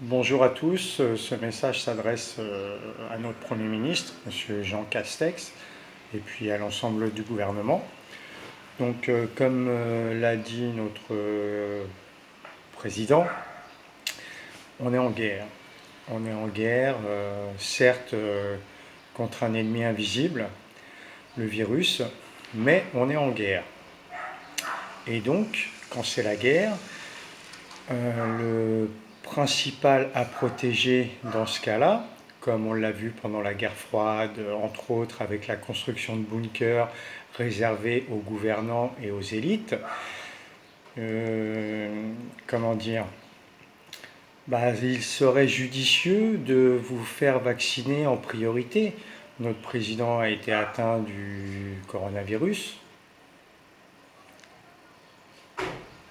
Bonjour à tous, ce message s'adresse à notre Premier ministre, M. Jean Castex, et puis à l'ensemble du gouvernement. Donc, comme l'a dit notre président, on est en guerre. On est en guerre, certes, contre un ennemi invisible, le virus, mais on est en guerre. Et donc, quand c'est la guerre, le principal à protéger dans ce cas-là, comme on l'a vu pendant la guerre froide, entre autres avec la construction de bunkers réservés aux gouvernants et aux élites, comment dire, il serait judicieux de vous faire vacciner en priorité. Notre président a été atteint du coronavirus.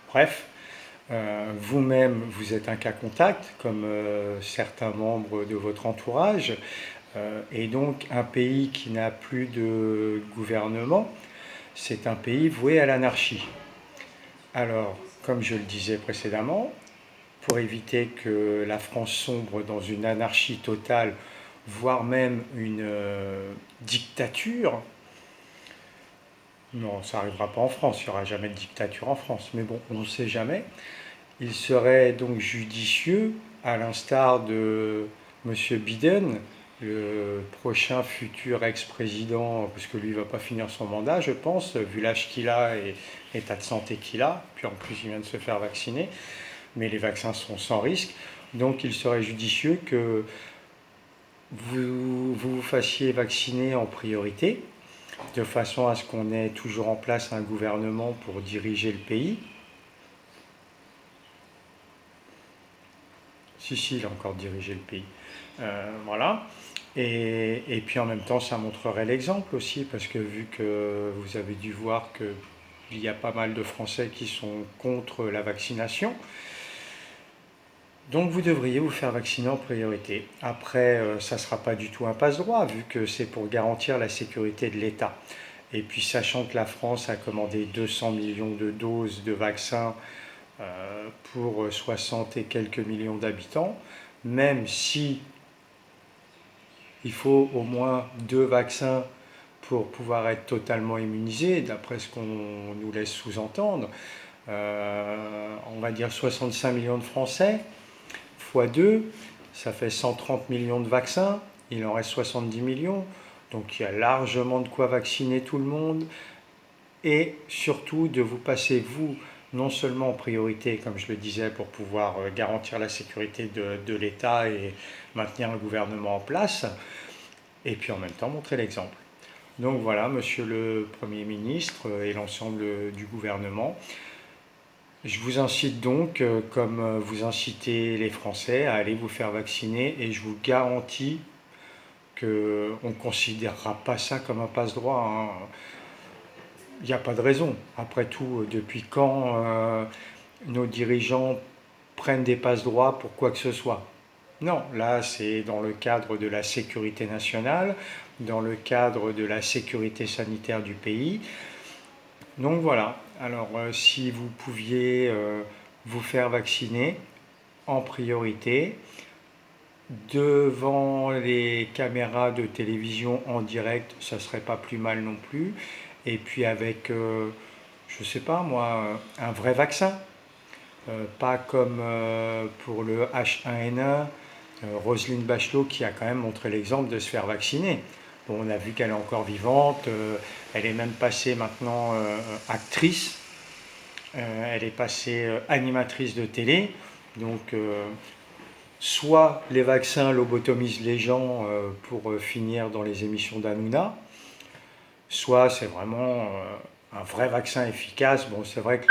Bref, vous-même, vous êtes un cas contact, comme certains membres de votre entourage, et donc un pays qui n'a plus de gouvernement, c'est un pays voué à l'anarchie. Alors, comme je le disais précédemment, pour éviter que la France sombre dans une anarchie totale, voire même une dictature, non, ça n'arrivera pas en France, il n'y aura jamais de dictature en France, mais bon, on ne sait jamais. Il serait donc judicieux, à l'instar de M. Biden, le prochain futur ex-président, parce que lui ne va pas finir son mandat, je pense, vu l'âge qu'il a et l'état de santé qu'il a, puis en plus il vient de se faire vacciner, mais les vaccins sont sans risque. Donc il serait judicieux que vous fassiez vacciner en priorité, de façon à ce qu'on ait toujours en place un gouvernement pour diriger le pays. Si, il a encore dirigé le pays. Voilà. Et puis en même temps, ça montrerait l'exemple aussi, parce que vu que vous avez dû voir qu'il y a pas mal de Français qui sont contre la vaccination, donc vous devriez vous faire vacciner en priorité. Après, ça ne sera pas du tout un passe-droit, vu que c'est pour garantir la sécurité de l'État. Et puis sachant que la France a commandé 200 millions de doses de vaccins pour 60 et quelques millions d'habitants, même si il faut au moins 2 vaccins pour pouvoir être totalement immunisé, d'après ce qu'on nous laisse sous-entendre, on va dire 65 millions de Français, fois 2, ça fait 130 millions de vaccins, il en reste 70 millions, donc il y a largement de quoi vacciner tout le monde, et surtout de vous passer, vous, non seulement en priorité, comme je le disais, pour pouvoir garantir la sécurité de l'État et maintenir le gouvernement en place, et puis en même temps montrer l'exemple. Donc voilà, Monsieur le Premier ministre et l'ensemble du gouvernement, je vous incite donc, comme vous incitez les Français, à aller vous faire vacciner, et je vous garantis qu'on ne considérera pas ça comme un passe-droit, hein. Il n'y a pas de raison. Après tout, depuis quand nos dirigeants prennent des passe-droits pour quoi que ce soit? Non, là c'est dans le cadre de la sécurité nationale, dans le cadre de la sécurité sanitaire du pays. Donc voilà, alors si vous pouviez vous faire vacciner en priorité, devant les caméras de télévision en direct, ça serait pas plus mal non plus. Et puis avec, je sais pas moi, un vrai vaccin. Pas comme pour le H1N1, Roselyne Bachelot qui a quand même montré l'exemple de se faire vacciner. Bon, on a vu qu'elle est encore vivante, elle est même passée maintenant actrice, elle est passée animatrice de télé. Donc, soit les vaccins lobotomisent les gens pour finir dans les émissions d'Hanouna, soit c'est vraiment un vrai vaccin efficace. Bon, c'est vrai que